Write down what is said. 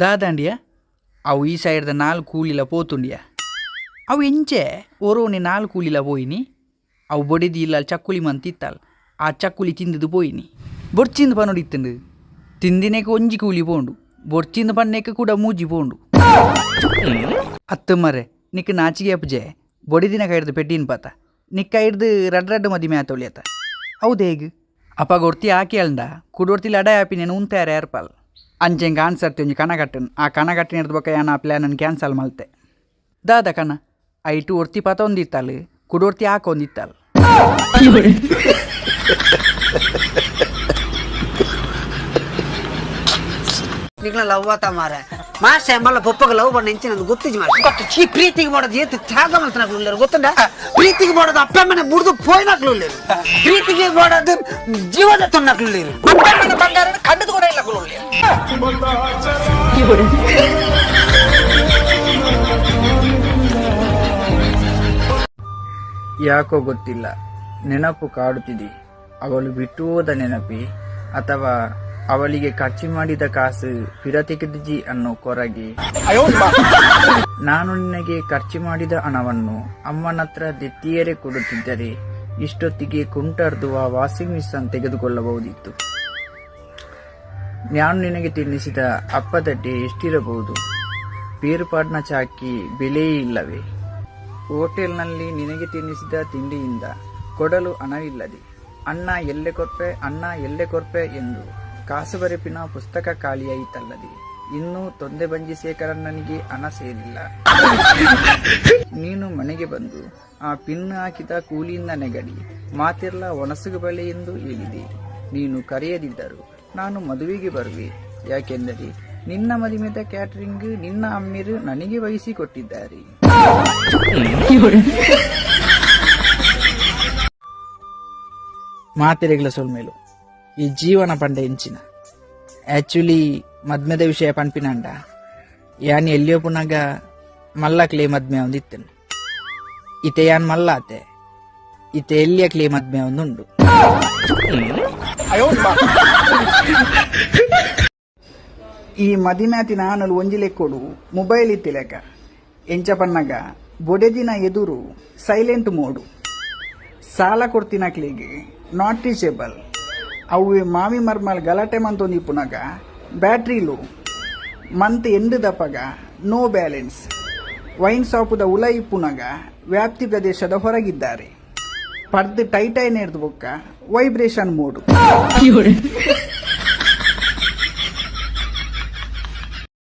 దాదాండియా అవు ఈ సైడ్ నాలుగు కూలీల పోతుండియా అవు ఎంచే ఓరోని నాలుగు కూలీల పోయిని అవు బొడిది ఇలా చక్కులి మంది తిత్తాలి ఆ చక్కులి తిందిది పోయిని బొర్చింది పనుడు ఇత్తుండు తిందినేక ಒಂಜಿ ಕೂಲಿ పోండు బొర్చింది పన్నేక కూడా మూజి పోండు ಅತ್ತ ಮರೆ ನಿಕ್ ನಾಚಿಗೆ ಅಪ್ಪಜೆ ಬೊಡಿದಿನ ಕೈಡ್ದು ಪೆಟ್ಟಿನ ಪಾತ ನಿಕ್ಕ ಹಿಡ್ದು ರಡ್ಡು ಮದಿ ಮ್ಯಾತೊಳಿಯತ ಹೌದು ಹೇಗೆ ಅಪ್ಪ ಗೊರ್ತಿ ಹಾಕಿ ಅಲ್ದ ಕುಡೊರ್ತಿ ಲಡ ಆಪಿ నేను ಉಂತಾರೆ ಏರ್ಪಲ್ ಅಂಚೆಂಗೆ ಆನ್ಸರ್ತಿ ಒಂಜಿ ಕಣ ಕಟ್ಟನ್ ಆ ಕಣ ಕಟ್ಟಿನ ಹಿಡ್ದು ಬಕ್ಕ ಯಾನ ಆ ಪ್ಲ್ಯಾನನ್ನು ಕ್ಯಾನ್ಸಲ್ ಮಲ್ತೆ ದಾದ ಕಣ ಐಟು ಒರ್ತಿ ಪಾತ ಒಂದಿತ್ತಲ್ ಕುಡೊರ್ತಿ ಹಾಕೊಂದಿತ್ತಲ್ నీకు లవ్ అవుతా మారా మాస్టర్ మళ్ళీ పప్పకు లవ్ పడి నుంచి నన్ను గుర్తించి మరి ప్రీతికి పోడదు ఏది త్యాగమలుతున్నట్లు లేరు గుర్తుందా ప్రీతికి పోడదు అప్పమ్మని బుడుతూ పోయినట్లు లేరు ప్రీతికి పోడదు జీవనతున్నట్లు లేరు బంగారం కండుకు కూడా ఇళ్ళకు లేరు ಯಾಕೋ ಗೊತ್ತಿಲ್ಲ ನೆನಪು ಕಾಡುತ್ತಿದೆ ಅವಳು ಬಿಟ್ಟು ಹೋದ ನೆನಪಿ ಅಥವಾ ಅವಳಿಗೆ ಖರ್ಚು ಮಾಡಿದ ಕಾಸು ಪಿರತೆಗೆದಿಜಿ ಅನ್ನೋ ಕೊರಗೆ ನಾನು ನಿನಗೆ ಖರ್ಚು ಮಾಡಿದ ಹಣವನ್ನು ಅಮ್ಮನತ್ರ ದೆತ್ತಿಯರೆ ಕೊಡುತ್ತಿದ್ದರೆ ಇಷ್ಟೊತ್ತಿಗೆ ಕುಂಟರ್ದುವ ವಾಷಿಂಗ್ ಮಿಷನ್ ತೆಗೆದುಕೊಳ್ಳಬಹುದಿತ್ತು. ನಾನು ನಿನಗೆ ತಿನ್ನಿಸಿದ ಅಪ್ಪದಡ್ಡೆ ಎಷ್ಟಿರಬಹುದು? ಬೇರುಪಾಡ್ನ ಚಾಕಿ ಬೆಲೆಯೇ ಇಲ್ಲವೇ? ಹೋಟೆಲ್ನಲ್ಲಿ ನಿನಗೆ ತಿನ್ನಿಸಿದ ತಿಂಡಿಯಿಂದ ಕೊಡಲು ಹಣವಿಲ್ಲದೆ ಅಣ್ಣ ಎಲ್ಲೆ ಕೊರ್ಪೆ ಎಂದು ಕಾಸು ಬರೆಪಿನ ಪುಸ್ತಕ ಖಾಲಿಯಾಯಿತಲ್ಲದೆ ಇನ್ನೂ ತೊಂದೆ ಬಂಜಿ ಶೇಖರಣ್ಣನಿಗೆ ಹಣ ಸೇರಿಲ್ಲ. ನೀನು ಮನೆಗೆ ಬಂದು ಆ ಪಿನ್ ಹಾಕಿದ ಕೂಲಿಯಿಂದ ನೆಗಡಿ ಮಾತಿರ್ಲ ಒಣಸುಗು ಬಳೆ ಎಂದು ಹೇಳಿದೆ. ನೀನು ಕರೆಯದಿದ್ದರು ನಾನು ಮದುವೆಗೆ ಬರುವೆ, ಯಾಕೆಂದರೆ ನಿನ್ನ ಮದುವೆದ ಕ್ಯಾಟರಿಂಗ್ ನಿನ್ನ ಅಮ್ಮಿರು ನನಗೆ ವಹಿಸಿಕೊಟ್ಟಿದ್ದಾರೆ. ಮಾತಿರೆಗಳ ಸೊಲ್ಮೇಲು ಈ ಜೀವನ ಪಂಡ ಎಂಚಿನ ಆಕ್ಚುಲಿ ಮದ್ಮೆದ ವಿಷಯ ಪನ್ಪಿನಂಡ ಯಾನ್ ಎಲ್ಲಿಯೋ ಪುನಗ ಮಲ್ಲಕ್ಲೇ ಮದ್ಮೆ ಒಂದಿತ್ತನು ಇತೆ ಯಾನ್ ಮಲ್ಲಾತೆ ಇತೆ ಎಲ್ಲಿಯಕ್ಲೇ ಮದ್ಮೆ ಒಂದುಂಡು. ಈ ಮದಿಮ್ಯಾತಿನ ಆನಲು ಒಂಜಿಲೆಕ್ಕೊಡು ಮೊಬೈಲ್ ಇತ್ತಿಲೆಕ ಎಂಚ ಪನ್ನಗ ಬೊಡೆದಿನ ಎದುರು ಸೈಲೆಂಟ್ ಮೋಡು ಸಾಲ ಕೊಡ್ತಿನಕ್ಲಿಗೆ ನಾಟ್ ರೀಚೇಬಲ್ ಅವು ಮಾವಿ ಮರ್ಮಲ್ ಗಲಾಟೆ ಮಂತೊಂದು ಪುನಗ ಬ್ಯಾಟ್ರಿ ಲೋ ಮಂತ್ ಎಂಡ್ ದಪ್ಪಗ ನೋ ಬ್ಯಾಲೆನ್ಸ್ ವೈನ್ ಶಾಪುದ ಉಲ ಇಪ್ಪುನಗ ವ್ಯಾಪ್ತಿ ಪ್ರದೇಶದ ಹೊರಗಿದ್ದಾರೆ. ಪರ್ದು ಟೈಟೈ ನೆಡ್ದು ಬೊಕ್ಕ ವೈಬ್ರೇಷನ್ ಮೋಡು.